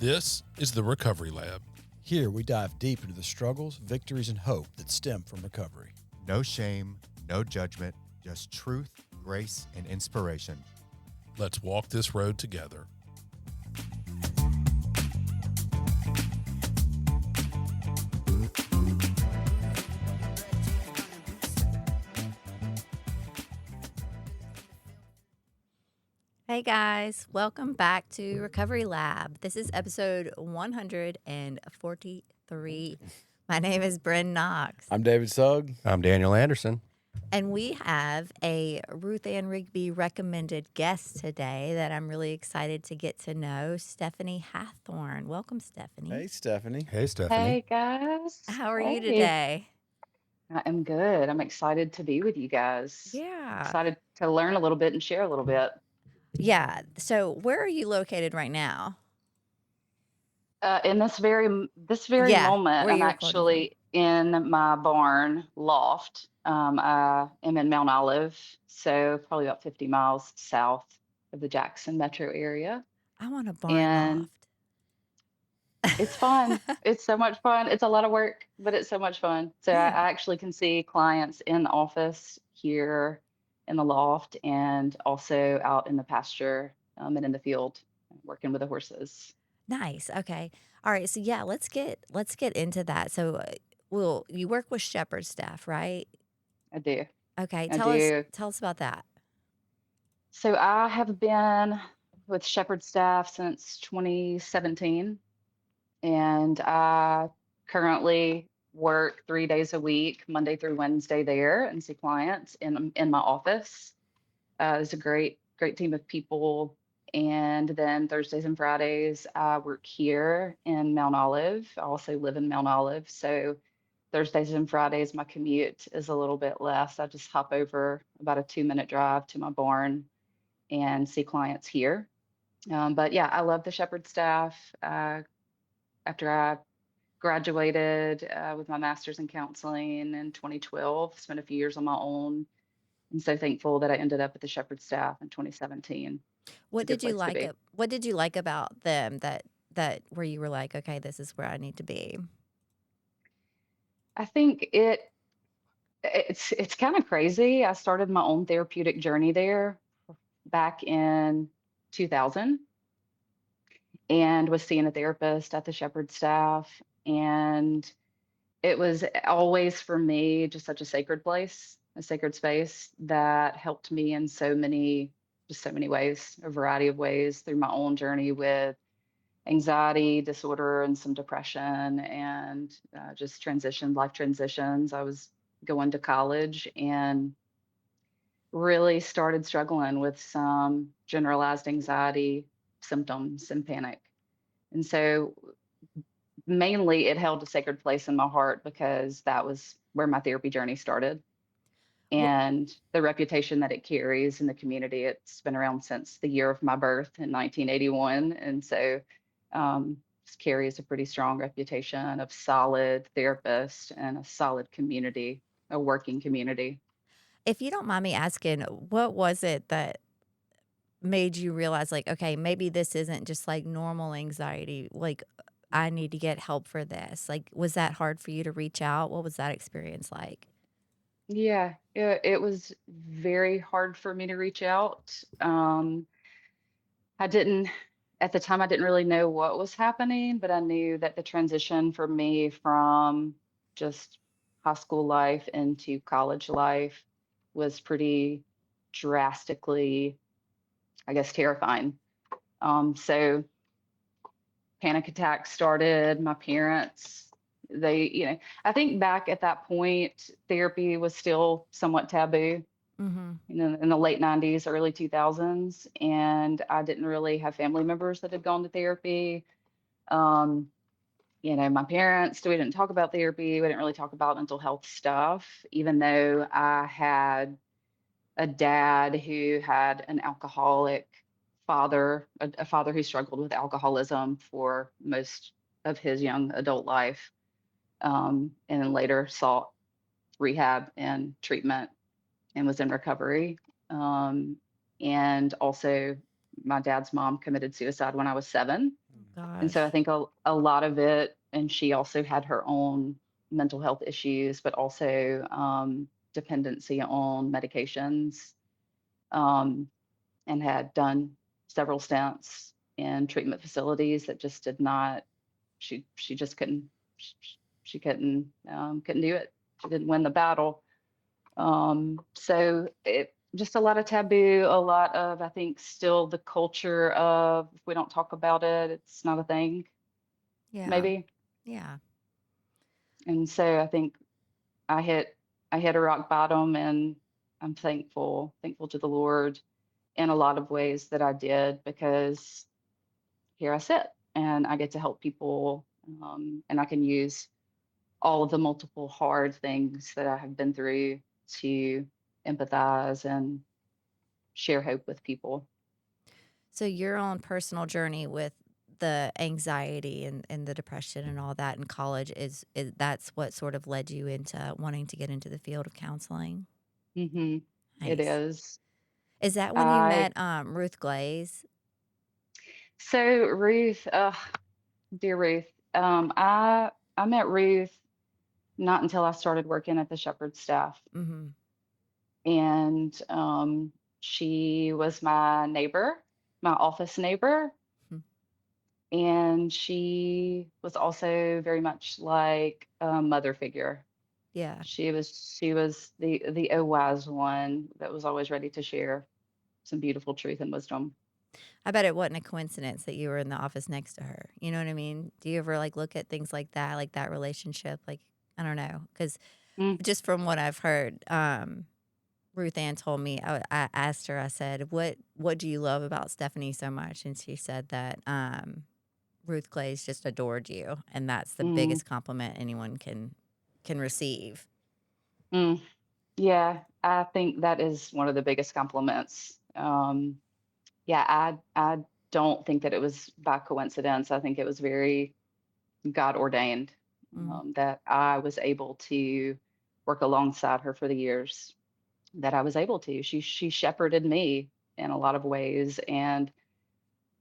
This is the Recovery Lab. Here we dive deep into the struggles, victories, and hope that stem from recovery. No shame, no judgment, just truth, grace, and inspiration. Let's walk this road together. Hey guys, welcome back to Recovery Lab. This is episode 143. My name is Brynn Knox. I'm David Sugg. I'm Daniel Anderson. And we have a Ruth Ann Rigby recommended guest today that I'm really excited to get to know, Stephanie Hathorn. Welcome, Stephanie. Hey, Stephanie. Hey, Stephanie. Hey guys. How are you Hey. today? I am good. I'm excited to be with you guys. Yeah. Excited to learn a little bit and share a little bit. Yeah. So where are you located right now? In this very moment, where I'm you're recording actually in my barn loft. I am in Mount Olive, so probably about 50 miles south of the Jackson metro area. I want a barn And loft. it's fun. It's so much fun. It's a lot of work, but it's so much fun. So Yeah. I actually can see clients in the office here in the loft and also out in the pasture and in the field working with the horses. Nice. Okay. All right. So yeah, let's get into that. So, you work with shepherd staff, right? I do. Okay. I Tell us do. about that. So I have been with shepherd staff since 2017, and I currently work 3 days a week, Monday through Wednesday there, and see clients in my office. There's a great team of people. And then Thursdays and Fridays, I work here in Mount Olive. I also live in Mount Olive. So Thursdays and Fridays, my commute is a little bit less. I just hop over about a 2-minute drive to my barn and see clients here. But yeah, I love the shepherd staff. After I graduated with my master's in counseling in 2012, spent a few years on my own. I'm so thankful that I ended up at the shepherd staff in 2017. What It's a good did you place to like? be. What did you like about them that where you were like, okay, this is where I need to be? I think it's kind of crazy. I started my own therapeutic journey there back in 2000 and was seeing a therapist at the shepherd staff, and it was always for me just such a sacred place, a sacred space that helped me in so many ways, a variety of ways through my own journey with anxiety disorder and some depression and just life transitions. I was going to college and really started struggling with some generalized anxiety symptoms and panic. And so mainly it held a sacred place in my heart because that was where my therapy journey started. Wh- And the reputation that it carries in the community, it's been around since the year of my birth in 1981. And so just carries a pretty strong reputation of solid therapist and a solid community, a working community. If you don't mind me asking, what was it that made you realize, like, okay, maybe this isn't just like normal anxiety. Like, I need to get help for this. Like, was that hard for you to reach out? What was that experience like? Yeah, it was very hard for me to reach out. I didn't, at the time, I didn't really know what was happening, but I knew that the transition for me from just high school life into college life was pretty drastically, I guess, terrifying. So panic attacks started. My parents, I think back at that point, therapy was still somewhat taboo. In the late 90s, early 2000s, and I didn't really have family members that had gone to therapy. Um, my parents, we didn't talk about therapy. We didn't really talk about mental health stuff, even though I had a dad who had an alcoholic father, a father who struggled with alcoholism for most of his young adult life, and then later sought rehab and treatment and was in recovery. And also, my dad's mom committed suicide when I was 7. And so I Gosh. think a lot of it, and she also had her own mental health issues, but also dependency on medications, um, and had done several stints in treatment facilities that just did not. She just couldn't. She couldn't do it. She didn't win the battle. So it just a lot of taboo, a lot of, I think, still the culture of if we don't talk about it, it's not a thing, Yeah. maybe. Yeah. And so I think I hit I hit a rock bottom, and I'm thankful to the Lord in a lot of ways that I did, because here I sit and I get to help people, and I can use all of the multiple hard things that I have been through to empathize and share hope with people. So your own personal journey with the anxiety and the depression and all that in college is that's what sort of led you into wanting to get into the field of counseling? hmm It Nice. is. Is that when you I met Ruth Glaze? So Ruth, dear Ruth, I met Ruth not until I started working at the Shepherd staff, Mm-hmm. and she was my neighbor, my office neighbor, Hmm. and she was also very much like a mother figure. Yeah. She was the wise one that was always ready to share some beautiful truth and wisdom. I bet it wasn't a coincidence that you were in the office next to her. You know what I mean? Do you ever like look at things like that relationship? Like, I don't know. Because Mm, just from what I've heard, Ruth Ann told me, I asked her, I said, what do you love about Stephanie so much? And she said that Ruth Glaze just adored you. And that's the mm, biggest compliment anyone can receive. mm. Yeah, I think that is one of the biggest compliments. Yeah, I don't think that it was by coincidence. I think it was very God ordained, Mm. that I was able to work alongside her for the years that I was able to. She shepherded me in a lot of ways, and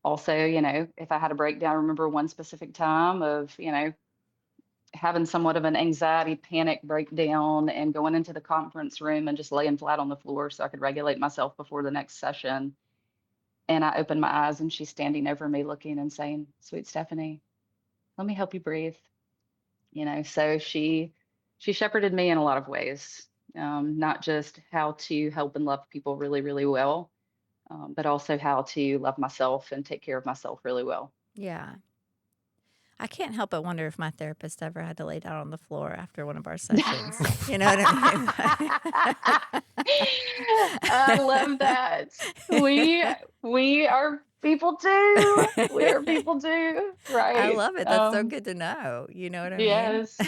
also, if I had a breakdown, I remember one specific time of, having somewhat of an anxiety panic breakdown and going into the conference room and just laying flat on the floor so I could regulate myself before the next session. And I opened my eyes and she's standing over me looking and saying, "Sweet Stephanie, let me help you breathe." So she shepherded me in a lot of ways, not just how to help and love people really, really well, but also how to love myself and take care of myself really well. Yeah. I can't help but wonder if my therapist ever had to lay down on the floor after one of our sessions. You know what I I love that. We we are people too. We mean? are people too, I right? love it. That's so good to know. You know what I mean? Yes,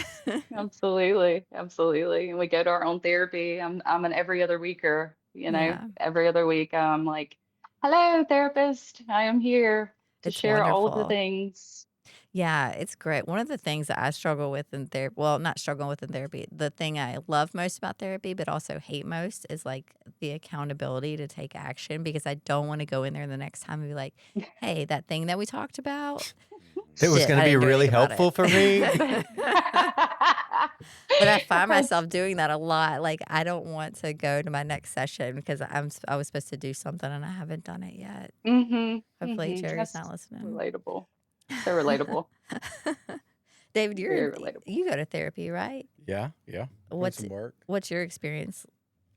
absolutely, absolutely. And we go to our own therapy. I'm an every other weeker, Yeah, every other week I'm like, "Hello, therapist. I am here to it's share all of the wonderful. things." Yeah, it's great. One of the things that I struggle with in therapy, well, not struggle with in therapy, the thing I love most about therapy, but also hate most is like the accountability to take action because I don't want to go in there the next time and be like, hey, that thing that we talked about, It was shit, going to I be didn't do really anything about it. helpful for me. But I find That's myself doing that a lot. Like I don't want to go to my next session because I was supposed to do something and I haven't done it yet. Hopefully Jerry's not that's listening. relatable. So relatable. David, Very relatable. you go to therapy, right? Yeah, yeah. Doing What's some work. what's your experience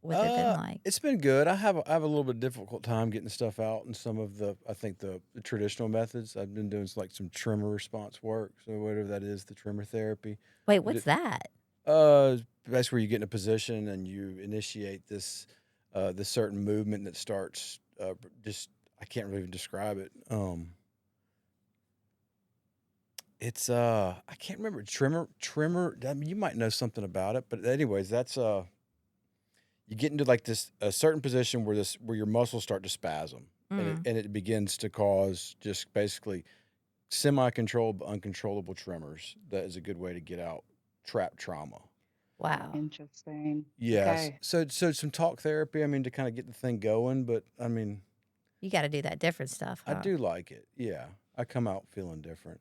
with it been like? It's been good. I have a little bit difficult time getting stuff out in some of I think the traditional methods. I've been doing like some tremor response work, so whatever that is, the tremor therapy. Wait, But what's that? that's where you get in a position and you initiate this certain movement that starts just I can't really even describe it. It's I can't remember tremor. I mean, you might know something about it, but anyways, that's you get into like this a certain position where your muscles start to spasm and Mm, it begins to cause just basically semi-controlled but uncontrollable tremors. That is a good way to get out trapped trauma. wow. Interesting. Yes. Okay. So some talk therapy, I mean, to kind of get the thing going, but I mean, You got to do that different stuff, I huh? do like it. Yeah. I come out feeling different.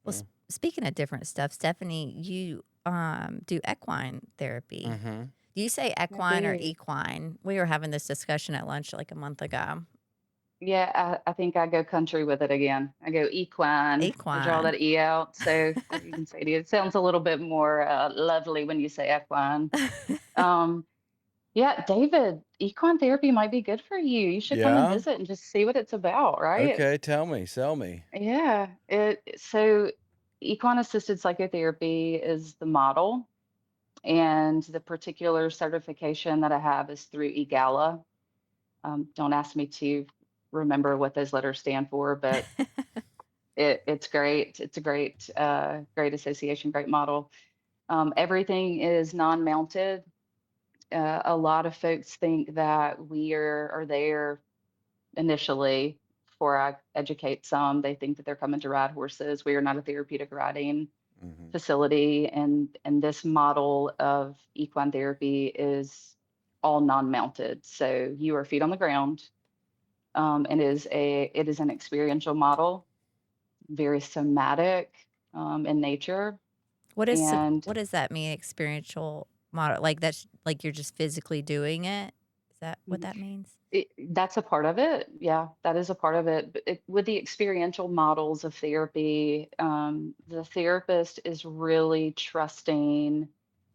Well, Uh, speaking of different stuff, Stephanie, you do equine therapy. mm-hmm. Do you say I equine or do. equine? We were having this discussion at lunch like a month ago. Yeah, I think I go country with it again. I go equine. I draw Equine. that E out. So you can say to you, it sounds a little bit more lovely when you say equine. Um, yeah, David, equine therapy might be good for you. You should come and Yeah. visit and just see what it's about, right? Okay. Tell me. Sell me. Yeah, so equine assisted psychotherapy is the model, and the particular certification that I have is through EGALA. Don't ask me to remember what those letters stand for, but it's great. It's a great association, great model. Everything is non-mounted. A lot of folks think that we are there initially before I educate some. They think that they're coming to ride horses. We are not a therapeutic riding Mm-hmm. facility, and this model of equine therapy is all non-mounted. So you are feet on the ground, and it is an experiential model, very somatic in nature, and What does that mean? Experiential model, like that's like you're just physically doing it. Is that what that means? that's a part of it. Yeah, that is a part of it. But with the experiential models of therapy, the therapist is really trusting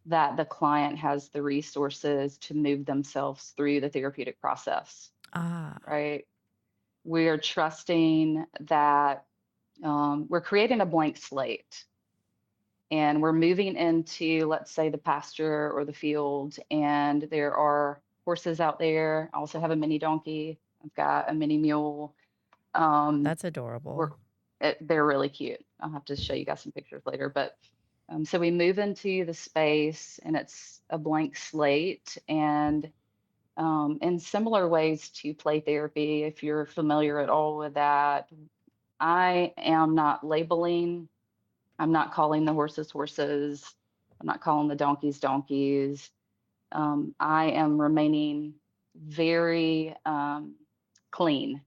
that the client has the resources to move themselves through the therapeutic process, Ah, right? We're trusting that we're creating a blank slate and we're moving into, let's say, the pasture or the field, and there are horses out there. I also have a mini donkey. I've got a mini mule. Um, that's adorable. we're they're really cute. I'll have to show you guys some pictures later. But so we move into the space, and it's a blank slate. And in similar ways to play therapy, if you're familiar at all with that, I am not labeling. I'm not calling the horses horses. I'm not calling the donkeys donkeys. I am remaining very clean,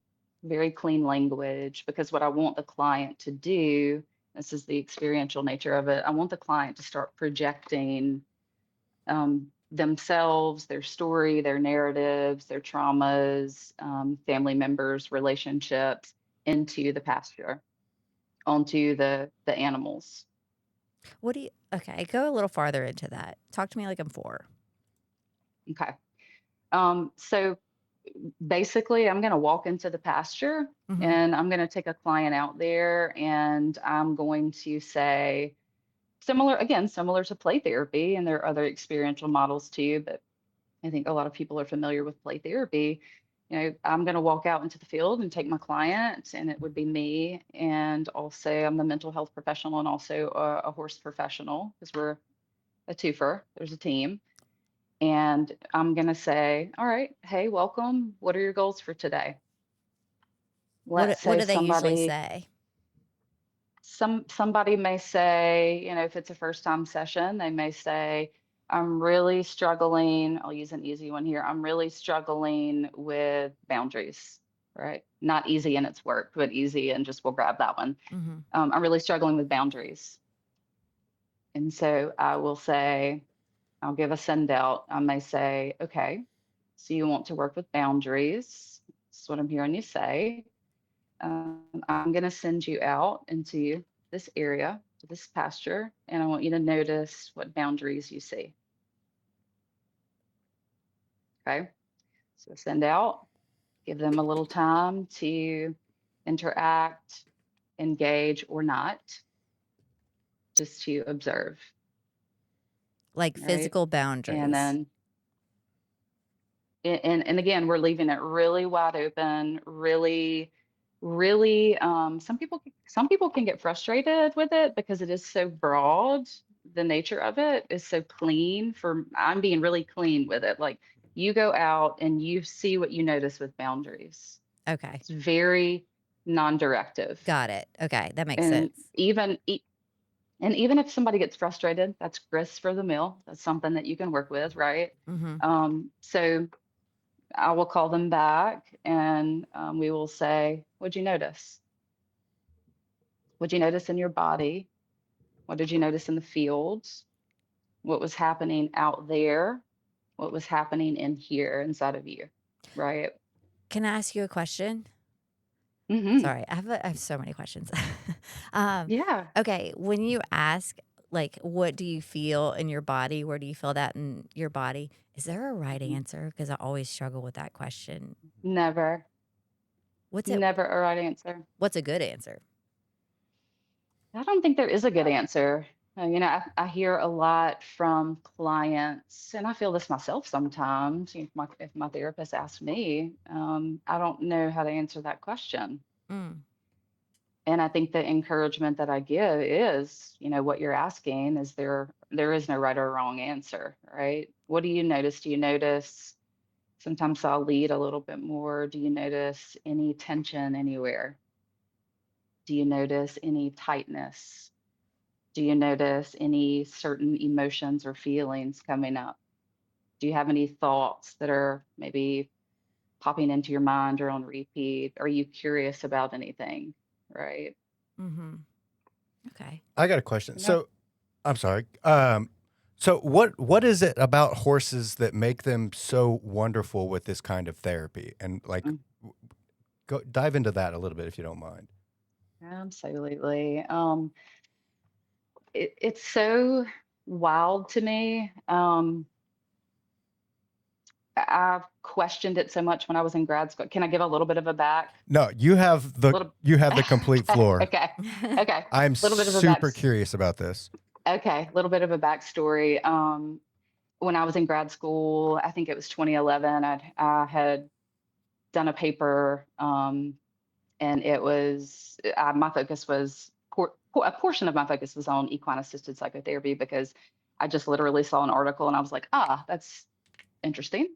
very clean language, because what I want the client to do, this is the experiential nature of it, I want the client to start projecting themselves, their story, their narratives, their traumas, family members, relationships into the pasture, onto the animals. What do you? Okay, go a little farther into that. Talk to me like I'm 4. Okay. So basically, I'm going to walk into the pasture Mm-hmm. and I'm going to take a client out there and I'm going to say, similar to play therapy, and there are other experiential models too, but I think a lot of people are familiar with play therapy. I'm going to walk out into the field and take my client, and it would be me. And also, I'm the mental health professional and also a horse professional, because we're a twofer, there's a team. And I'm going to say, all right, hey, welcome. What are your goals for today? Let's What say do they usually say? somebody may say, if it's a first time session, they may say, I'm really struggling. I'll use an easy one here. I'm really struggling with boundaries, right? Not easy in its work, but easy and just we'll grab that one. Mm-hmm. I'm really struggling with boundaries. And so I will say, I'll give a send out. I may say, okay, so you want to work with boundaries. That's what I'm hearing you say. I'm going to send you out into this area, to this pasture, and I want you to notice what boundaries you see. Okay. So send out, give them a little time to interact, engage, or not, just to observe. Like Right. physical And boundaries. then and again, we're leaving it really wide open, really some people can get frustrated with it because it is so broad. The nature of it is so clean. I'm being really clean with it. Like, you go out and you see what you notice with boundaries. Okay, It's very non-directive. got it. Okay, that makes And sense. even if somebody gets frustrated, that's grist for the mill. That's something that you can work with, right? Mm-hmm. So I will call them back and we will say, what'd you notice? What'd you notice in your body? What did you notice in the fields? What was happening out there? What was happening in here inside of you? Right. Can I ask you a question? Mm-hmm. Sorry, I have so many questions. um, Yeah. okay, when you ask, like, what do you feel in your body? Where do you feel that in your body? Is there a right Mhm. answer? Because I always struggle with that question. Never, What's it? never a right answer. What's a good answer? I don't think there is a good answer. I hear a lot from clients, and I feel this myself sometimes. If my therapist asks me, I don't know how to answer that question. Mm, And I think the encouragement that I give is, what you're asking is there is no right or wrong answer, right? What do you notice? Do you notice sometimes I'll lead a little bit more? Do you notice any tension anywhere? Do you notice any tightness? Do you notice any certain emotions or feelings coming up? Do you have any thoughts that are maybe popping into your mind or on repeat? Are you curious about anything? Right. mm-hmm. Okay. I got a question. And that So, I'm sorry. So what is it about horses that make them so wonderful with this kind of therapy? And like, mm, go dive into that a little bit if you don't mind. absolutely. It's so wild to me. I've questioned it so much when I was in grad school. Can I give a little bit of a back? No, Little. you have the complete floor. Okay. Okay. I'm Little bit of a back. super curious about this. Okay. Little bit of a backstory. When I was in grad school, I think it was 2011, I had done a paper, and it was my focus was a portion of my focus was on equine assisted psychotherapy because I just literally saw an article and I was like, that's interesting.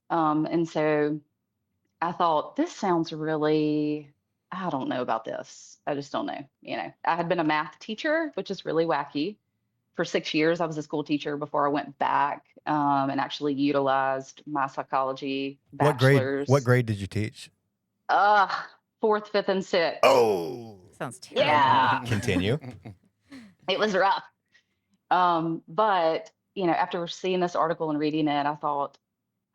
And so I thought, this sounds really, I don't know about this. I just don't know. I had been a math teacher, which is really wacky. For 6 years, I was a school teacher before I went back, and actually utilized my psychology What bachelor's. grade did you teach? Uh, fourth, fifth, and sixth. Oh, Sounds terrible. Yeah, continue. it was rough. But after seeing this article and reading it, I thought,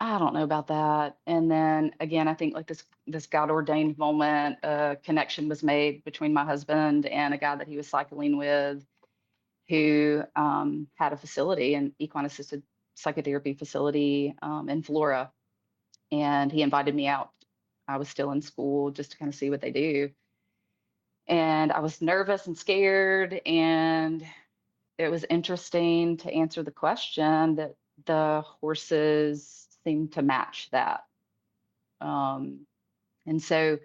I don't know about that. And then again, I think like this God ordained moment, a connection was made between my husband and a guy that he was cycling with, who had a facility, an equine assisted psychotherapy facility in Florida. And he invited me out. I was still in school just to kind of see what they do. And I was nervous and scared. And it was interesting to answer the question that the horses seemed to match that. And so,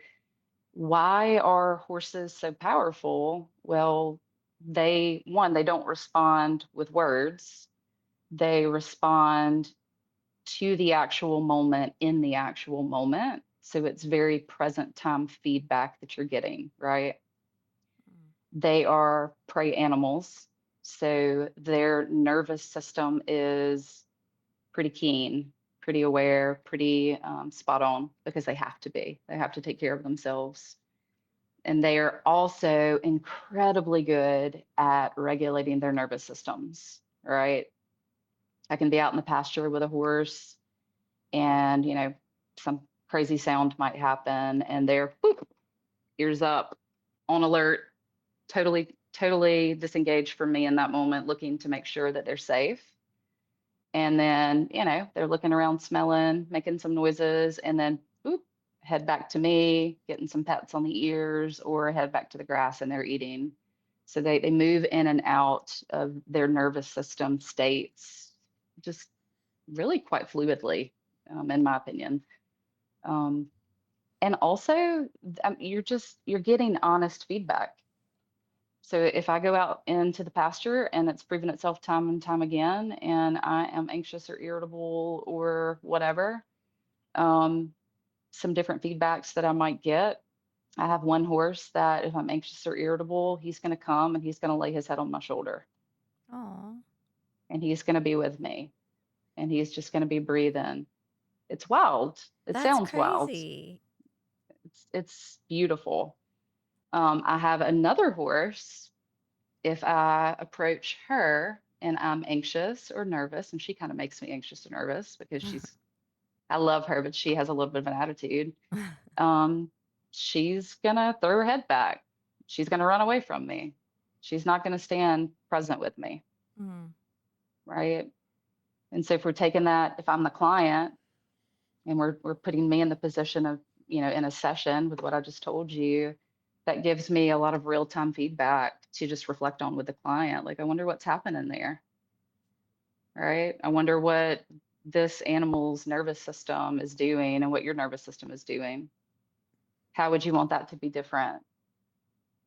why are horses so powerful? Well, they don't respond with words, they respond to the actual moment in the actual moment. So it's very present time feedback that you're getting, right? They are prey animals. So their nervous system is pretty keen, pretty aware, pretty spot on because they have to be. They have to take care of themselves. And they are also incredibly good at regulating their nervous systems, right? I can be out in the pasture with a horse and, some crazy sound might happen and they're boop, ears up, on alert, totally disengaged from me in that moment, looking to make sure that they're safe. And then, they're looking around, smelling, making some noises, and then boop, head back to me, getting some pats on the ears, or head back to the grass and they're eating. So they move in and out of their nervous system states just really quite fluidly, in my opinion. Um, and also, you're getting honest feedback. So if I go out into the pasture and it's proven itself time and time again, and I am anxious or irritable or whatever, some different feedbacks that I might get. I have one horse that if I'm anxious or irritable, he's going to come and he's going to lay his head on my shoulder Oh, and he's going to be with me and he's just going to be breathing. It's wild. It that's sounds wild. crazy. It's beautiful. I have another horse. If I approach her and I'm anxious or nervous, and she kind of makes me anxious or nervous because I love her, but she has a little bit of an attitude. Um, she's gonna throw her head back. She's gonna run away from me. She's not gonna stand present with me, Mm. right? And so if we're taking that, if I'm the client and we're putting me in the position of, in a session with what I just told you, that gives me a lot of real-time feedback to just reflect on with the client. Like, I wonder what's happening there, right? I wonder what this animal's nervous system is doing and what your nervous system is doing. How would you want that to be different?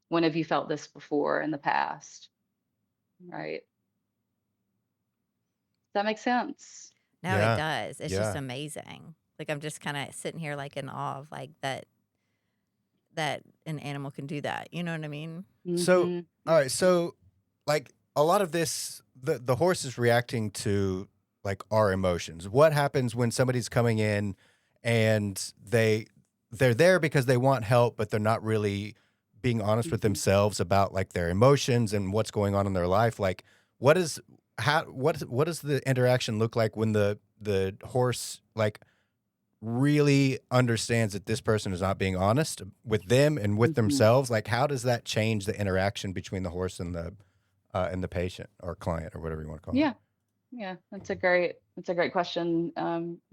When have you felt this before in the past, right? Does that make sense? No, it Yeah. does. It's just Yeah. amazing. Like I'm just kind of sitting here like in awe of like that an animal can do that. You know what I mean? So, Mm-hmm. all right. So, like a lot of this, the horse is reacting to like our emotions. What happens when somebody's coming in and they're there because they want help, but they're not really being honest with Mm-hmm. themselves about like their emotions and what's going on in their life? Like, what is what does the interaction look like when the horse like really understands that this person is not being honest with them and with Mm-hmm. themselves? Like, how does that change the interaction between the horse and the patient or client or whatever you want to call it? Yeah. Yeah, that's a great question.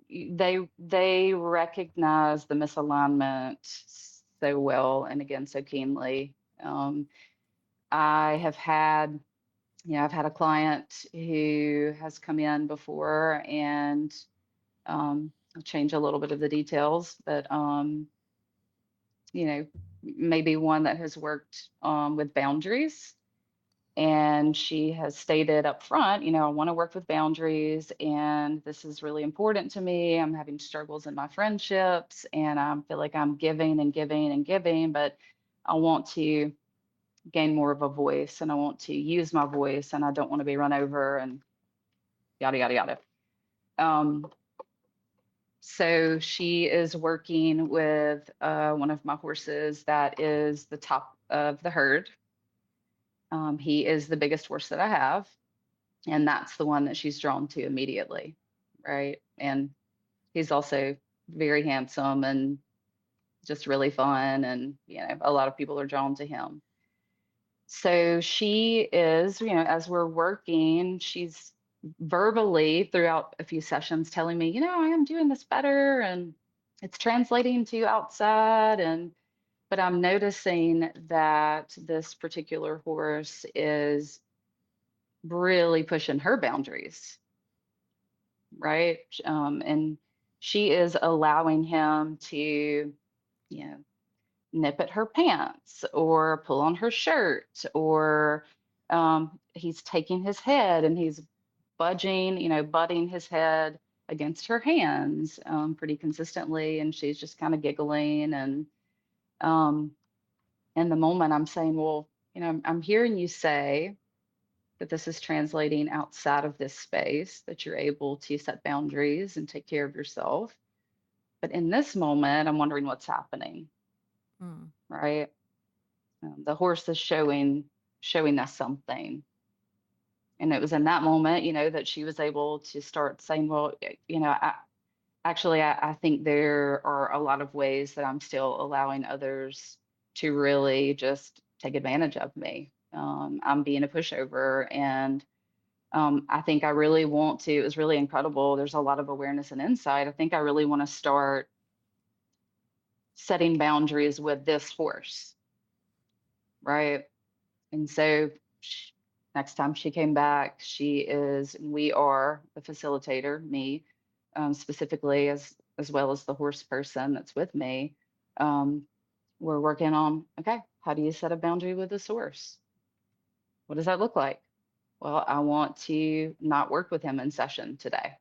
They recognize the misalignment so well and again so keenly. I have had, I've had a client who has come in before, and I'll change a little bit of the details, but you know, maybe one that has worked with boundaries. And she has stated up front, I want to work with boundaries, and this is really important to me. I'm having struggles in my friendships, and I feel like I'm giving and giving and giving, but I want to gain more of a voice, and I want to use my voice, and I don't want to be run over, and yada, yada, yada. Um, so she is working with one of my horses that is the top of the herd. He is the biggest horse that I have. And that's the one that she's drawn to immediately, right? And he's also very handsome and just really fun. And, a lot of people are drawn to him. So she is, as we're working, she's verbally throughout a few sessions telling me, I am doing this better and it's translating to outside. But I'm noticing that this particular horse is really pushing her boundaries, right? And she is allowing him to, nip at her pants or pull on her shirt, or he's taking his head and he's budging, butting his head against her hands pretty consistently. And she's just kind of giggling. And um, in the moment, I'm saying, well, I'm hearing you say that this is translating outside of this space, that you're able to set boundaries and take care of yourself. But in this moment, I'm wondering what's happening, Mm. right? The horse is showing us something. And it was in that moment, that she was able to start saying, well, I think there are a lot of ways that I'm still allowing others to really just take advantage of me. I'm being a pushover, and I think I really want to. It was really incredible. There's a lot of awareness and insight. I think I really want to start setting boundaries with this horse, right? And so next time she came back, we are the facilitator, me specifically, as well as the horse person that's with me. Um, we're working on, okay, how do you set a boundary with this horse? What does that look like? Well, I want to not work with him in session today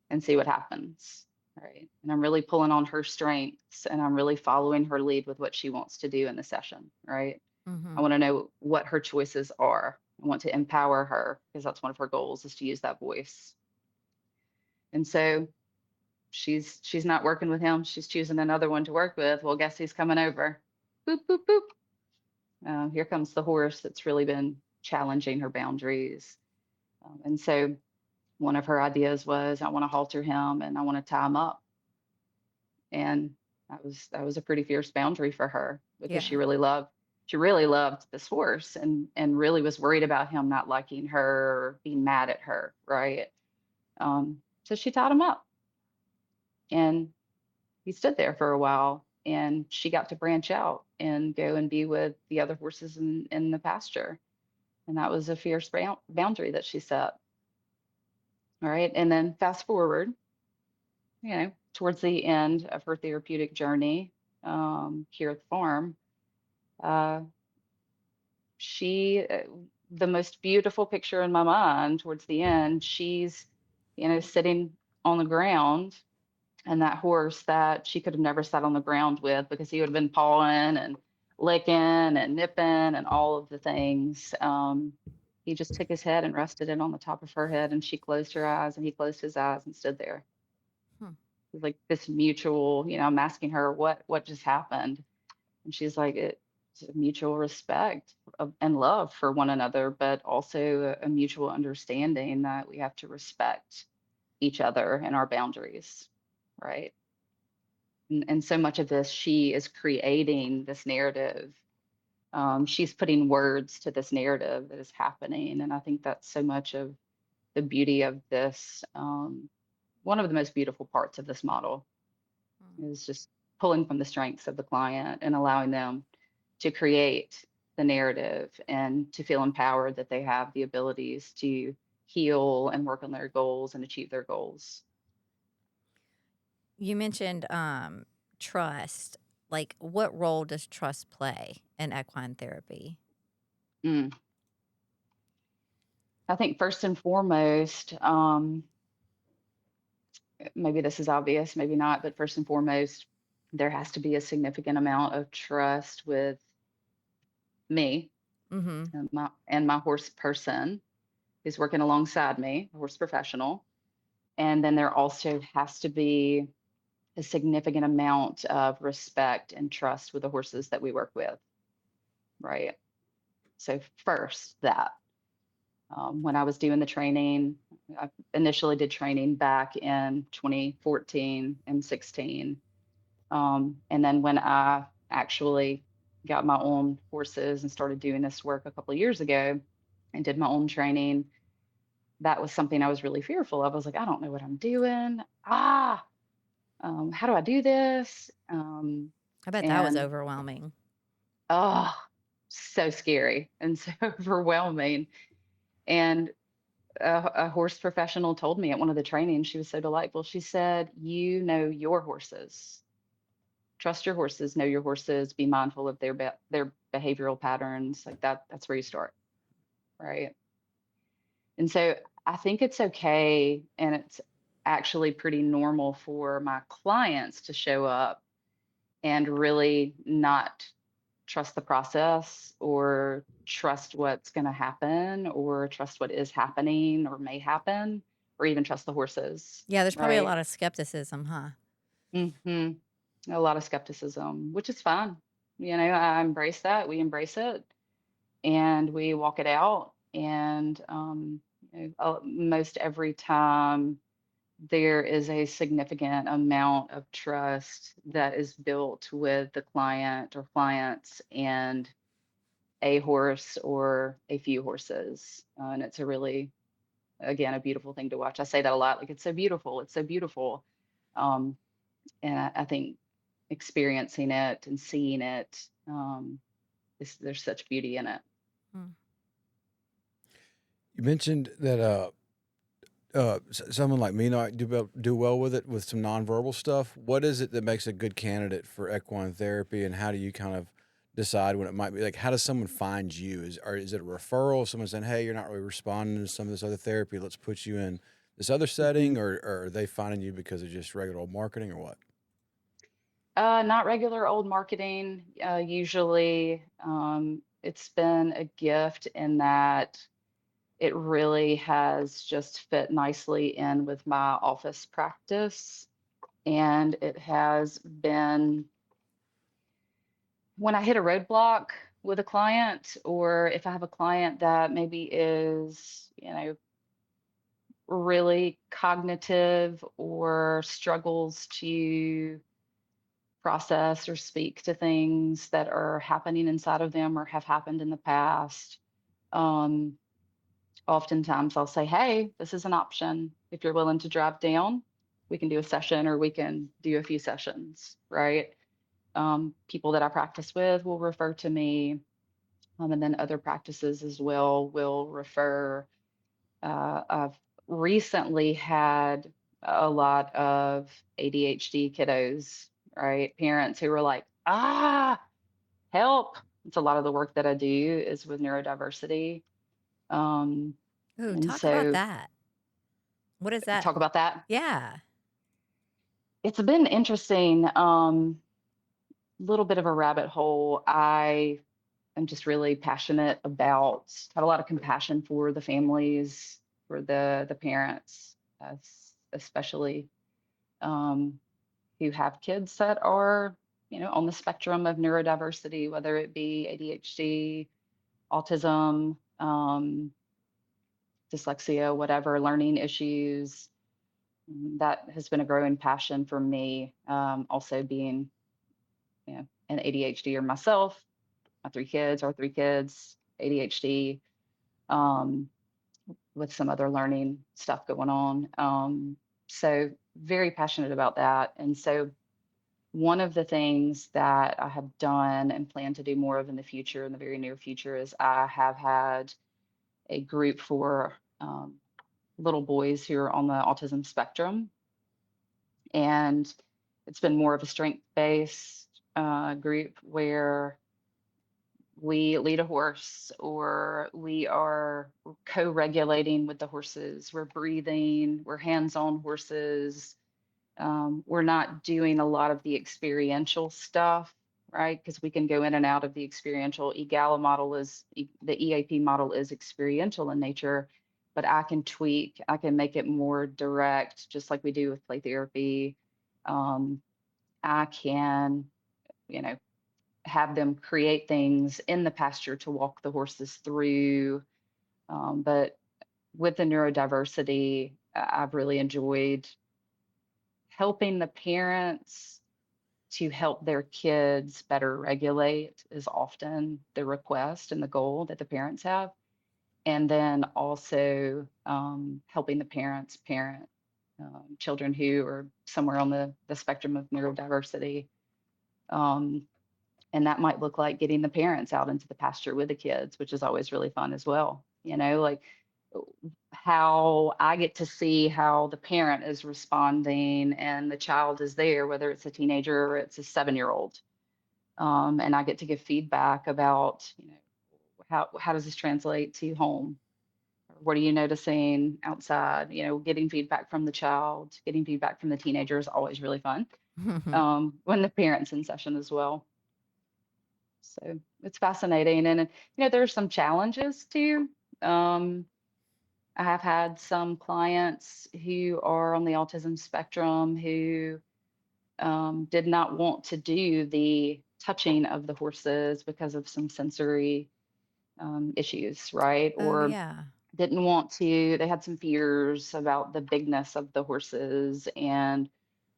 and see what happens. Right. And I'm really pulling on her strengths, and I'm really following her lead with what she wants to do in the session. Right. I Mm-hmm. want to know what her choices are. I want to empower her because that's one of her goals, is to use that voice. And so she's not working with him. She's choosing another one to work with. Well, guess who's coming over? Boop, boop, boop. Here comes the horse that's really been challenging her boundaries. And so one of her ideas was, I want to halter him and I want to tie him up. And that was a pretty fierce boundary for her because Yeah. she really loved this horse and really was worried about him not liking her or being mad at her, right? So she tied him up, and he stood there for a while, and she got to branch out and go and be with the other horses in the pasture. And that was a fierce boundary that she set. All right. And then fast forward, towards the end of her therapeutic journey here at the farm, uh, the most beautiful picture in my mind towards the end, she's, sitting on the ground, and that horse that she could have never sat on the ground with because he would have been pawing and licking and nipping and all of the things. He just took his head and rested it on the top of her head, and she closed her eyes and he closed his eyes and stood there. Hmm. It was like this mutual, I'm asking her what just happened. And she's like, it's a mutual respect and love for one another, but also a mutual understanding that we have to respect each other and our boundaries, right? And so much of this, she is creating this narrative. She's putting words to this narrative that is happening. And I think that's so much of the beauty of this. One of the most beautiful parts of this model is just pulling from the strengths of the client and allowing them to create the narrative and to feel empowered that they have the abilities to heal and work on their goals and achieve their goals. You mentioned trust. Like, what role does trust play in equine therapy? Mm. I think first and foremost, maybe this is obvious, maybe not, but first and foremost, there has to be a significant amount of trust with me Mm-hmm. and my horse person who's working alongside me, a horse professional. And then there also has to be a significant amount of respect and trust with the horses that we work with, right? So first that. When I was doing the training, I initially did training back in 2014 and 16. And then when I actually got my own horses and started doing this work a couple of years ago and did my own training, that was something I was really fearful of. I was like, I don't know what I'm doing. How do I do this? I bet that was And overwhelming. oh, so scary and so overwhelming. And a horse professional told me at one of the trainings, she was so delightful. She said, you know your horses. Trust your horses, know your horses, be mindful of their behavioral patterns. Like that's where you start, right? And so I think it's okay, and it's actually pretty normal for my clients to show up and really not trust the process or trust what's going to happen or trust what is happening or may happen or even trust the horses, Yeah, there's probably a right? lot of skepticism, huh? Hmm. A lot of skepticism, which is fine. I embrace that. We embrace it and we walk it out. And most every time there is a significant amount of trust that is built with the client or clients and a horse or a few horses. And it's a really, again, a beautiful thing to watch. I say that a lot, like it's so beautiful. It's so beautiful. Um, and I think experiencing it and seeing it, there's such beauty in it. Hmm. You mentioned that someone like me might do well with it with some nonverbal stuff. What is it that makes a good candidate for equine therapy, and how do you kind of decide when it might be? Like, how does someone find you? Is it a referral? Someone saying, "Hey, you're not really responding to some of this other therapy. Let's put you in this other Mhm. setting," or are they finding you because of just regular old marketing, or what? Not regular old marketing. Usually, it's been a gift in that it really has just fit nicely in with my office practice. And it has been, when I hit a roadblock, with a client, or if I have a client that maybe is, really cognitive or struggles to process or speak to things that are happening inside of them or have happened in the past. Um, Oftentimes I'll say, hey, this is an option. If you're willing to drive down, we can do a session or we can do a few sessions, right? People that I practice with will refer to me, and then other practices as well will refer. I've recently had a lot of ADHD kiddos, right? Parents who were like, help. It's a lot of the work that I do is with neurodiversity. Um, Ooh, and talk about so that. What is that? talk about that. Yeah. It's been interesting. Little bit of a rabbit hole. I am just really passionate about, have a lot of compassion for the families, for the parents, especially who have kids that are, on the spectrum of neurodiversity, whether it be ADHD, autism, dyslexia, whatever, learning issues. That has been a growing passion for me. Also being, an ADHDer myself, my three kids, ADHD, um, with some other learning stuff going on. So very passionate about that. And so one of the things that I have done and plan to do more of in the future, in the very near future, is I have had a group for little boys who are on the autism spectrum. And it's been more of a strength-based group where we lead a horse or we are co-regulating with the horses. We're breathing, we're hands-on horses. We're not doing a lot of the experiential stuff, right? Because we can go in and out of the experiential. The EAP model is experiential in nature, but I can tweak, I can make it more direct, just like we do with play therapy. I can, you know, have them create things in the pasture to walk the horses through. But with the neurodiversity, I've really enjoyed helping the parents to help their kids better regulate is often the request and the goal that the parents have. And then also helping the parents parent children who are somewhere on the spectrum of neurodiversity. Um, and that might look like getting the parents out into the pasture with the kids, which is always really fun as well. Like how I get to see how the parent is responding and the child is there, whether it's a teenager or it's a 7-year-old. And I get to give feedback about, how does this translate to home? What are you noticing outside? Getting feedback from the child, getting feedback from the teenager is always really fun. When the parent's in session as well. So it's fascinating. And, there are some challenges too. I have had some clients who are on the autism spectrum who did not want to do the touching of the horses because of some sensory issues, right? Oh, Or yeah. didn't want to, they had some fears about the bigness of the horses and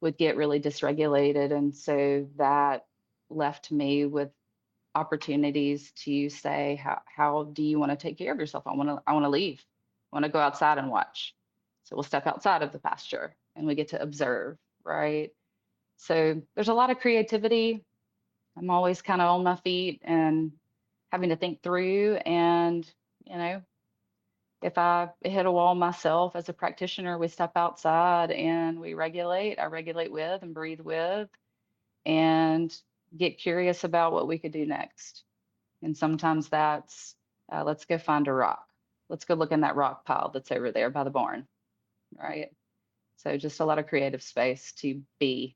would get really dysregulated. And so that left me with opportunities to say, how do you want to take care of yourself? I want to leave. I want to go outside and watch. So we'll step outside of the pasture and we get to observe, right? So there's a lot of creativity. I'm always kind of on my feet and having to think through. And, if I hit a wall myself as a practitioner, we step outside and we regulate. I regulate with and breathe with and get curious about what we could do next. And sometimes that's, let's go find a rock. Let's go look in that rock pile that's over there by the barn, right? So just a lot of creative space to be.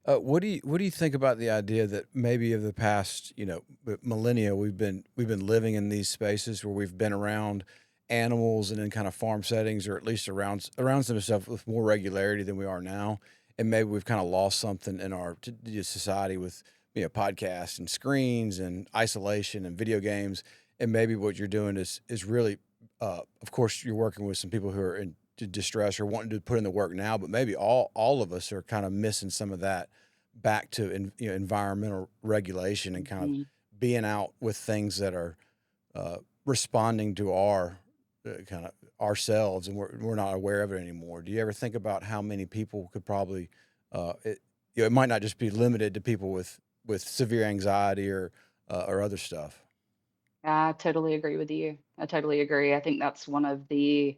What do you think about the idea that maybe of the past, millennia, we've been living in these spaces where we've been around animals and in kind of farm settings, or at least around some stuff with more regularity than we are now. and maybe we've kind of lost something in our society with podcasts and screens and isolation and video games. And maybe what you're doing is really, of course, you're working with some people who are in distress or wanting to put in the work now, but maybe all of us are kind of missing some of that back to environmental regulation and kind of being out with things that are responding to our kind of ourselves, and we're not aware of it anymore. Do you ever think about how many people could probably it might not just be limited to people with severe anxiety or other stuff? I totally agree with you. I totally agree. I think that's one of the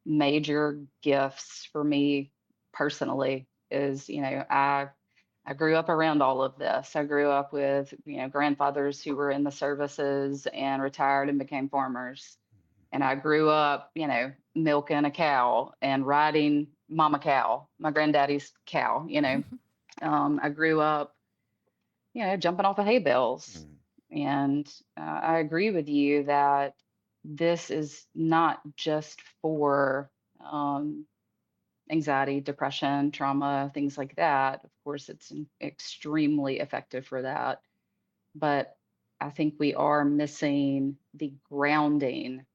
major gifts for me personally is, I grew up around all of this. I grew up with, grandfathers who were in the services and retired and became farmers. And I grew up, milking a cow and riding mama cow, my granddaddy's cow, I grew up, jumping off of hay bales. And I agree with you that this is not just for anxiety, depression, trauma, things like that. Of course, it's extremely effective for that. But I think we are missing the grounding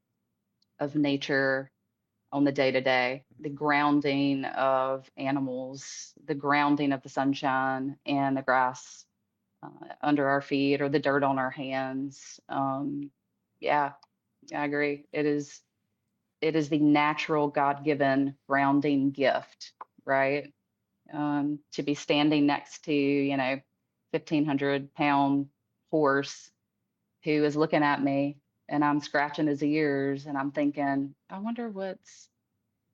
of nature on the day to day, the grounding of animals, the grounding of the sunshine and the grass under our feet or the dirt on our hands. Yeah, I agree. It is the natural God-given grounding gift, right? To be standing next to, 1,500-pound horse who is looking at me and I'm scratching his ears and I'm thinking, I wonder what's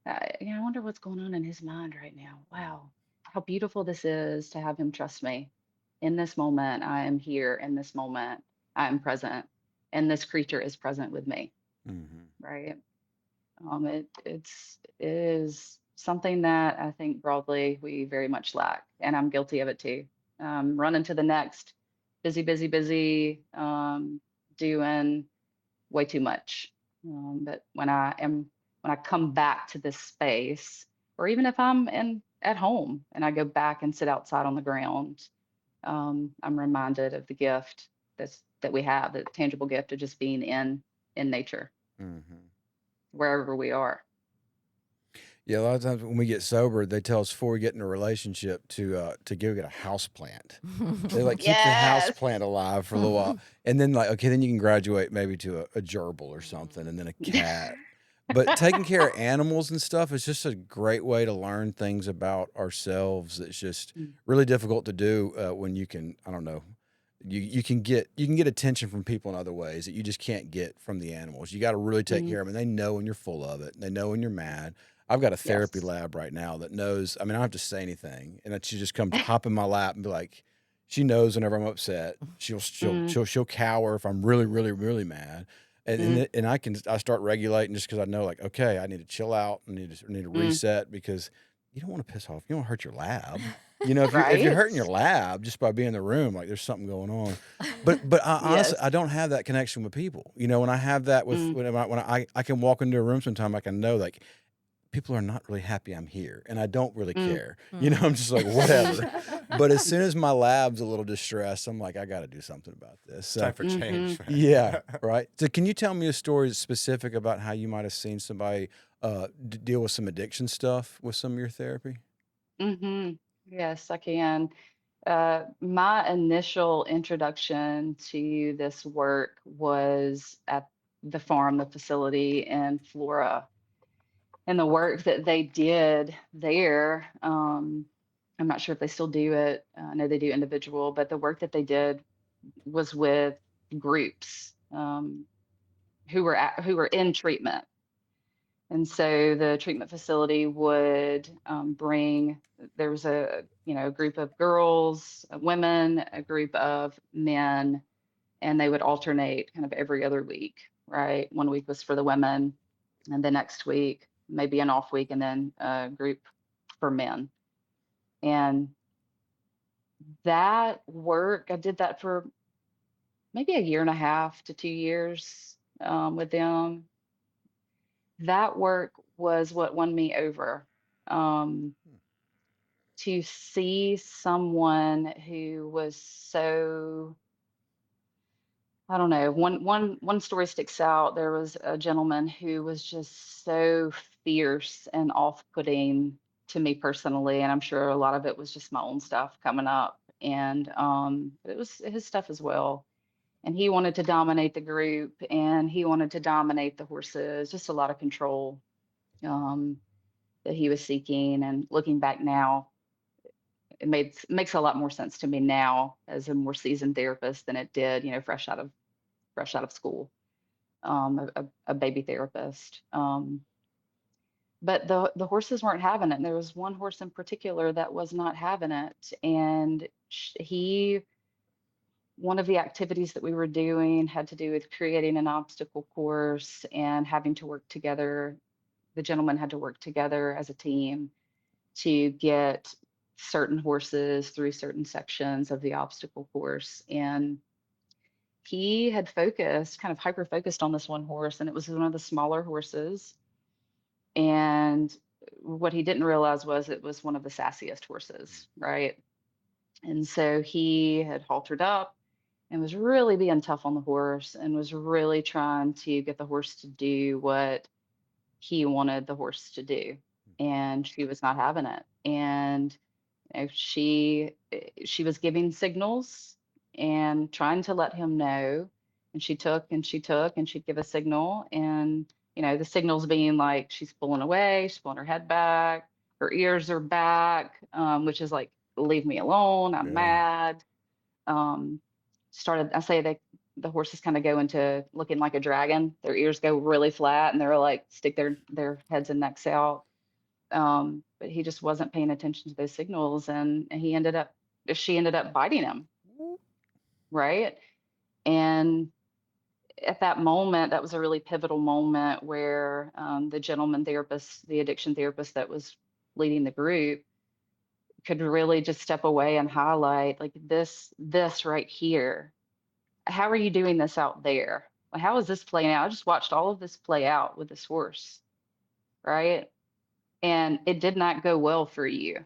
going on in his mind right now. Wow, how beautiful this is to have him trust me. In this moment, I am here. In this moment, I am present, and this creature is present with me. Right? It is something that I think broadly we very much lack, and I'm guilty of it too. Running to the next, busy, doing way too much. But when I come back to this space, or even if I'm at home and I go back and sit outside on the ground, I'm reminded of the gift that we have, the tangible gift of just being in nature, wherever we are. Yeah, a lot of times when we get sober, they tell us before we get in a relationship to go get a house plant. They like keep the house plant alive for a little while, and then okay, then you can graduate maybe to a gerbil or something, and then a cat. But taking care of animals and stuff is just a great way to learn things about ourselves. It's just really difficult to do when you can, I don't know, you can get attention from people in other ways that you just can't get from the animals. You got to really take care of them, and they know when you're full of it. They know when you're mad. I've got a therapy lab right now that knows. I mean, I don't have to say anything, and that she just comes hop in my lap and be like, she knows whenever I'm upset. She'll cower if I'm really, really, really mad. And I start regulating just because I know, like, okay, I need to chill out. I need to reset, because you don't want to piss off. You don't want to hurt your lab. If you're hurting your lab just by being in the room, like there's something going on. But honestly, I don't have that connection with people. When I have that with when I can walk into a room sometime, I can know, like, people are not really happy I'm here, and I don't really care. I'm just like, whatever. But as soon as my lab's a little distressed, I'm like, I got to do something about this. So, Time for change. yeah, right. So can you tell me a story specific about how you might have seen somebody deal with some addiction stuff with some of your therapy? Yes, I can. My initial introduction to this work was at the farm, the facility in Flora. And the work that they did there, I'm not sure if they still do it. I know they do individual, but the work that they did was with groups who were in treatment. And so the treatment facility would bring, there was a group of girls, women, a group of men, and they would alternate kind of every other week, right? One week was for the women, and the next week maybe an off week, and then a group for men. And that work, I did that for maybe 1.5 to 2 years with them. That work was what won me over to see someone who was so, I don't know, one story sticks out. There was a gentleman who was just so fierce and off-putting to me personally, and I'm sure a lot of it was just my own stuff coming up, and but it was his stuff as well. And he wanted to dominate the group, and he wanted to dominate the horses, just a lot of control um, that he was seeking. And looking back now, makes a lot more sense to me now as a more seasoned therapist than it did, fresh out of school, a baby therapist. But the horses weren't having it. And there was one horse in particular that was not having it, and he one of the activities that we were doing had to do with creating an obstacle course and having to work together. The gentlemen had to work together as a team to get certain horses through certain sections of the obstacle course. And he had kind of hyper focused on this one horse, and it was one of the smaller horses. And what he didn't realize was it was one of the sassiest horses, right? And so he had haltered up and was really being tough on the horse and was really trying to get the horse to do what he wanted the horse to do. And she was not having it. And she was giving signals and trying to let him know. And she took and she took, and she'd give a signal. And, the signals being like she's pulling away, she's pulling her head back, her ears are back, which is like, leave me alone, I'm mad. I say that the horses kind of go into looking like a dragon. Their ears go really flat and they're like stick their heads and necks out. But he just wasn't paying attention to those signals, and she ended up biting him. Right. And at that moment, that was a really pivotal moment where the gentleman therapist, the addiction therapist that was leading the group, could really just step away and highlight like this right here. How are you doing this out there? Like, how is this playing out? I just watched all of this play out with this horse, right? And it did not go well for you.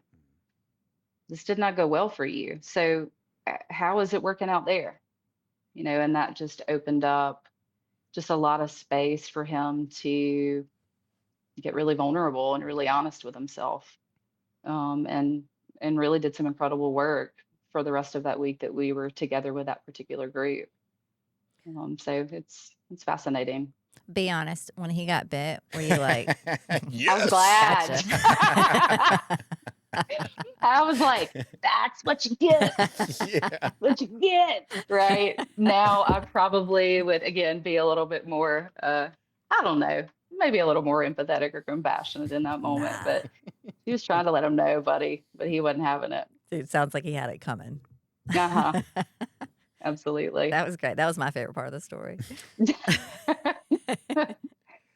This did not go well for you. So how is it working out there? And that just opened up just a lot of space for him to get really vulnerable and really honest with himself. And really did some incredible work for the rest of that week that we were together with that particular group. So it's fascinating. Be honest, when he got bit, were you like, I was glad. Gotcha. I was like, that's what you get. Yeah. What you get. Right. Now I probably would, again, be a little bit more, I don't know, maybe a little more empathetic or compassionate in that moment. Nah. But he was trying to let him know, buddy, but he wasn't having it. Dude, sounds like he had it coming. Uh-huh. Absolutely. That was great. That was my favorite part of the story.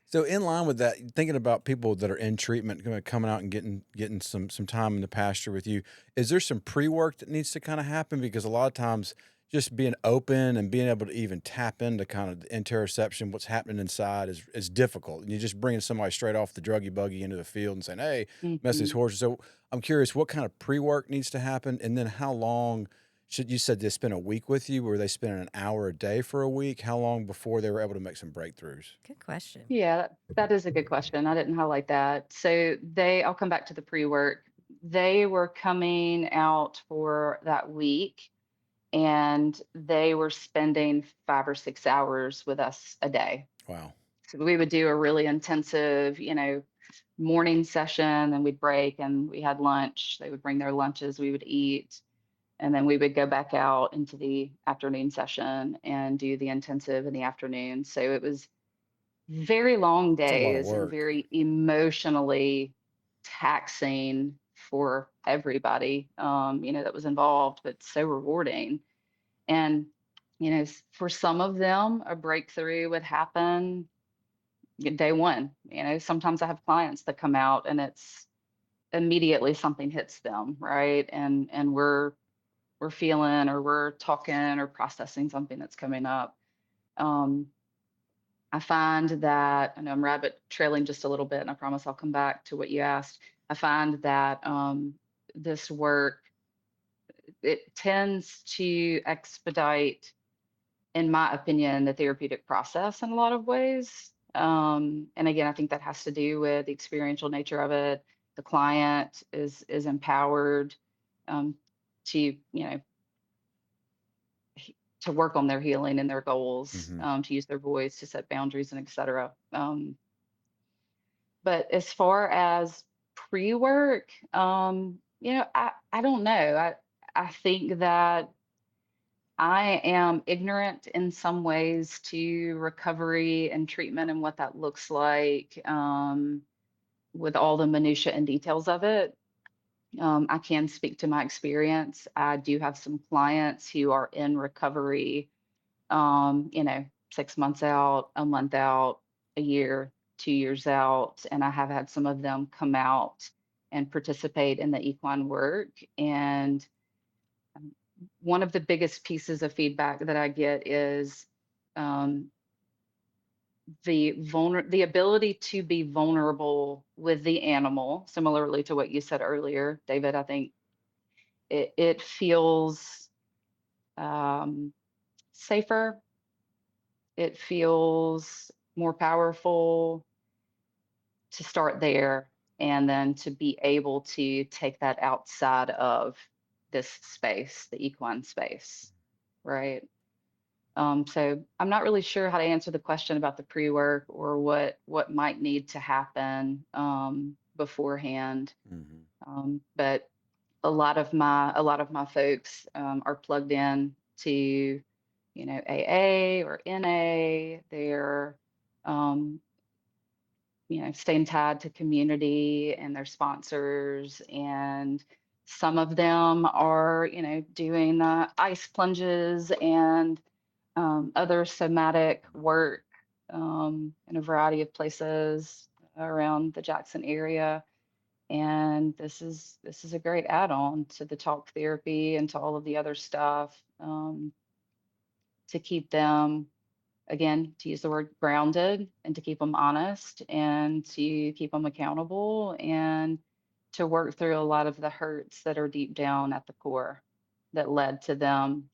So in line with that, thinking about people that are in treatment, coming out and getting some time in the pasture with you, is there some pre-work that needs to kind of happen? Because a lot of times just being open and being able to even tap into kind of the interoception, what's happening inside is difficult. And you're just bringing somebody straight off the druggy buggy into the field and saying, hey, mess these horses. So I'm curious, what kind of pre-work needs to happen? And then how long you said they spent a week with you? Were they spending an hour a day for a week? How long before they were able to make some breakthroughs? Good question. Yeah, that is a good question. I didn't highlight that. So I'll come back to the pre-work. They were coming out for that week, and they were spending 5 or 6 hours with us a day. Wow. So we would do a really intensive, morning session, and we'd break and we had lunch. They would bring their lunches, we would eat. And then we would go back out into the afternoon session and do the intensive in the afternoon. So it was very long It's a lot of days and work. very emotionally taxing for everybody, that was involved, but so rewarding. And, for some of them, a breakthrough would happen day one. Sometimes I have clients that come out and it's immediately something hits them, right? And we're feeling, or we're talking or processing something that's coming up. I find that, I know I'm rabbit trailing just a little bit, and I promise I'll come back to what you asked. I find that this work, it tends to expedite, in my opinion, the therapeutic process in a lot of ways. And again, I think that has to do with the experiential nature of it. The client is empowered um, to, to work on their healing and their goals, to use their voice, to set boundaries, and et cetera. But as far as pre-work, I don't know. I think that I am ignorant in some ways to recovery and treatment and what that looks like, with all the minutia and details of it. I can speak to my experience. I do have some clients who are in recovery, 6 months out, a month out, a year, 2 years out. And I have had some of them come out and participate in the equine work. And one of the biggest pieces of feedback that I get is um, the ability to be vulnerable with the animal, similarly to what you said earlier, David. I think it feels safer. It feels more powerful to start there, and then to be able to take that outside of this space, the equine space, right? So I'm not really sure how to answer the question about the pre-work or what might need to happen beforehand. But a lot of my folks are plugged in to, AA or NA. They're staying tied to community and their sponsors, and some of them are, doing ice plunges and other somatic work in a variety of places around the Jackson area. And this is a great add-on to the talk therapy and to all of the other stuff, to keep them, again, to use the word grounded, and to keep them honest, and to keep them accountable, and to work through a lot of the hurts that are deep down at the core that led to them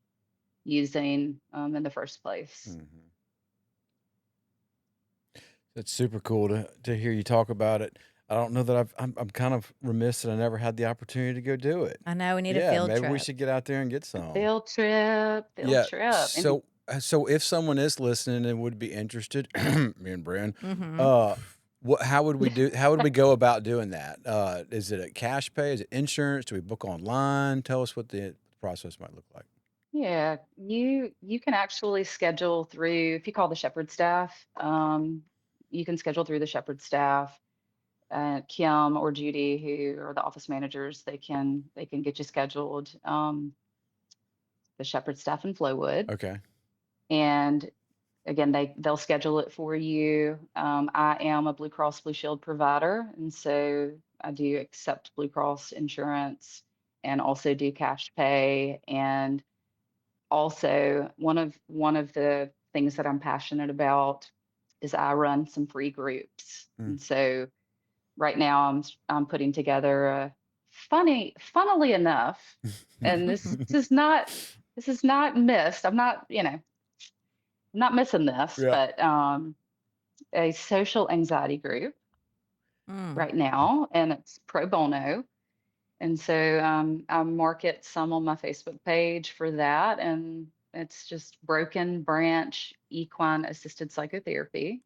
using in the first place. That's super cool to hear you talk about it. I don't know that I'm kind of remiss that I never had the opportunity to go do it. I know we need a Yeah, field maybe we trip. should get out there and get some. Field trip. Yeah. And So if someone is listening and would be interested, me and Brynn, Mm-hmm. how would we do? How would we go about doing that? Is it a cash pay? Is it insurance? Do we book online? Tell us what the process might look like. yeah, you can actually schedule through, if you call the shepherd staff, you can schedule through the shepherd staff. Kim or Judy, who are the office managers, they can get you scheduled. The shepherd staff in Flowwood, Okay. and again, they'll schedule it for you. I am a Blue Cross Blue Shield provider, and so I do accept Blue Cross insurance and also do cash pay. And also, one of the things that I'm passionate about is I run some free groups. And so right now I'm putting together a funnily enough, and this is not missed. I'm not missing this, Yeah. but a social anxiety group right now, and it's pro bono. And so I market some on my Facebook page for that, and it's just Broken Branch Equine Assisted Psychotherapy.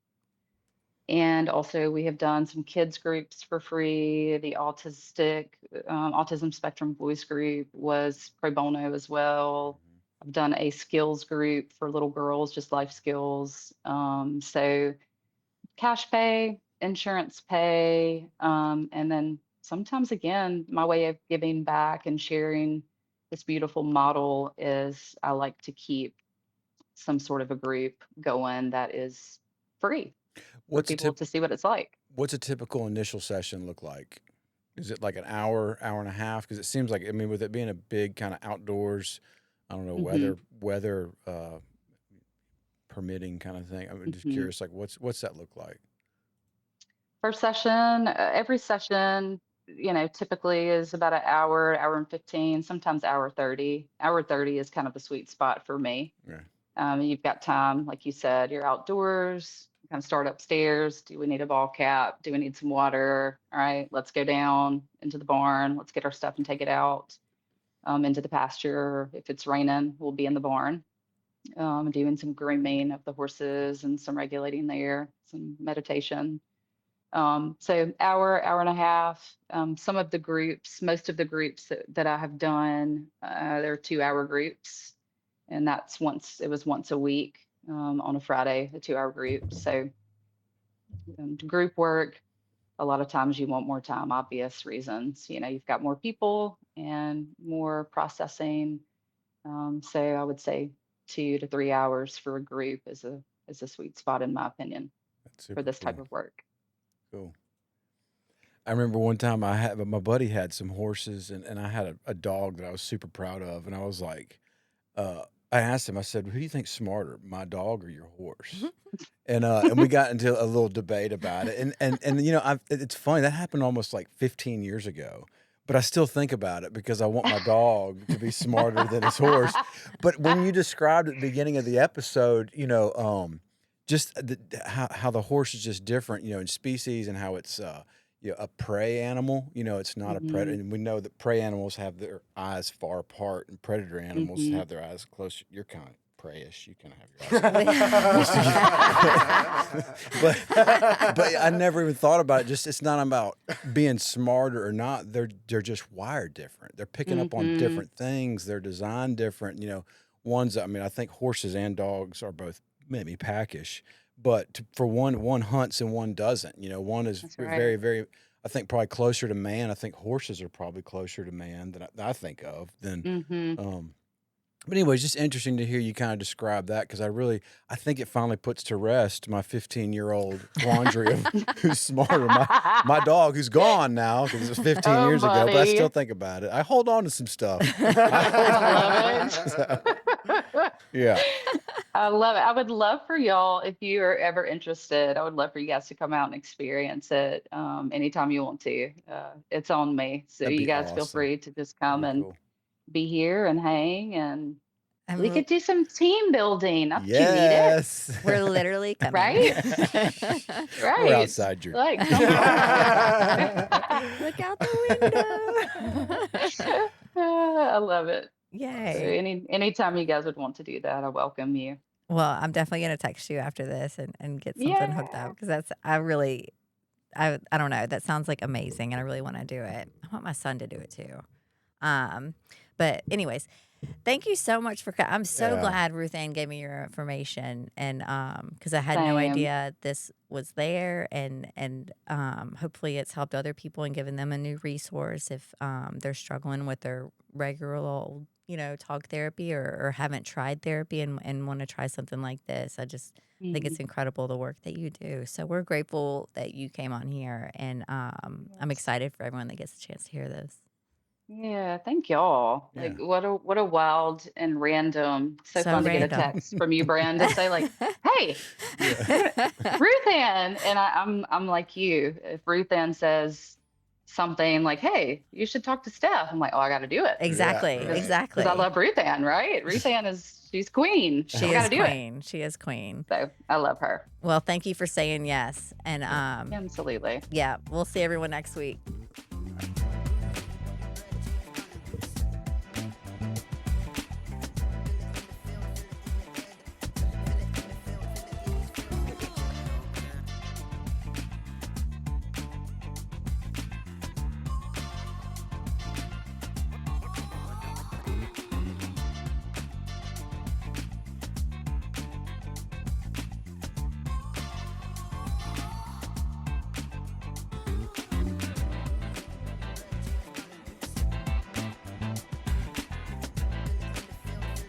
And also, we have done some kids groups for free. The autism spectrum voice group was pro bono as well. I've done a skills group for little girls, just life skills. So cash pay, insurance pay, and then sometimes, again, my way of giving back and sharing this beautiful model is I like to keep some sort of a group going that is free for What's a people tip? to see what it's like. What's a typical initial session look like? Is it like an hour, hour and a half? Because it seems like, I mean, with it being a big kind of outdoors, I don't know, hmm weather permitting kind of thing. I'm just hmm curious, like what's that look like? First session, every session typically is about an hour, hour and 15, sometimes hour 30. Hour 30 is kind of the sweet spot for me. Yeah. You've got time, like you said, you're outdoors, kind of start upstairs. Do we need a ball cap? Do we need some water? All right, let's go down into the barn. Let's get our stuff and take it out into the pasture. If it's raining, we'll be in the barn doing some grooming of the horses and some regulating there, some meditation. So hour and a half. Some of the groups, most of the groups that I have done, they're 2-hour groups. And it was once a week on a Friday, a 2-hour group. So group work, a lot of times you want more time, obvious reasons. You've got more people and more processing. So I would say 2 to 3 hours for a group is a sweet spot, in my opinion, That's for super this type cool. of work. Cool. I remember one time my buddy had some horses and I had a dog that I was super proud of. And I was like, I asked him, I said, who do you think's smarter, my dog or your horse? And we got into a little debate about it. And it's funny, that happened almost like 15 years ago. But I still think about it because I want my dog to be smarter than his horse. But when you described at the beginning of the episode, just how the horse is just different, in species and how it's a prey animal. It's not a predator. And we know that prey animals have their eyes far apart, and predator animals have their eyes close. You're kind of preyish. You kind of have your eyes. but I never even thought about it. Just it's not about being smarter or not. They're just wired different. They're picking up on different things. They're designed different. I think horses and dogs are both maybe packish, but for one hunts and one doesn't. One is That's right. very, very, I think probably closer to man. I think horses are probably closer to man than I think of than. But anyway, it's just interesting to hear you kind of describe that because I think it finally puts to rest my 15-year-old quandary of who's smarter. My dog, who's gone now because it was 15 years ago, but I still think about it. I hold on to some stuff. I love it. Yeah. I love it. I would love for y'all, if you are ever interested, I would love for you guys to come out and experience it anytime you want to. It's on me. So That'd you be guys feel awesome. free to just come That'd be and cool. be here and hang, and we And could do some team building. Not that you need it, Yes. we're literally coming. right? We're Right. outside your. Like, come on. Look out the window. I love it. So Yay. anytime you guys would want to do that, I welcome you. Well, I'm definitely going to text you after this and get something hooked up because I don't know. That sounds like amazing. And I really want to do it. I want my son to do it too. But anyways, thank you so much for, I'm so glad Ruth Ann gave me your information and, cause I had no Same. idea this was there and hopefully it's helped other people and given them a new resource if, they're struggling with their regular old, talk therapy or haven't tried therapy and want to try something like this. I just think it's incredible the work that you do. So we're grateful that you came on here and, I'm excited for everyone that gets a chance to hear this. Yeah, thanth y'all. Yeah. Like what a wild and random. So So fun to get a random. text from you, Brynn, to say like, "Hey, Ruth Ann," and I'm like you. If Ruth Ann says something like, "Hey, you should talk to Steph," I'm like, "Oh, I got to do it." Exactly. right. Exactly. Because I love Ruth Ann, right? Ruth Ann she's queen. She I is got to do it. queen. She is queen. So I love her. Well, thank you for saying yes. And Absolutely. yeah, we'll see everyone next week.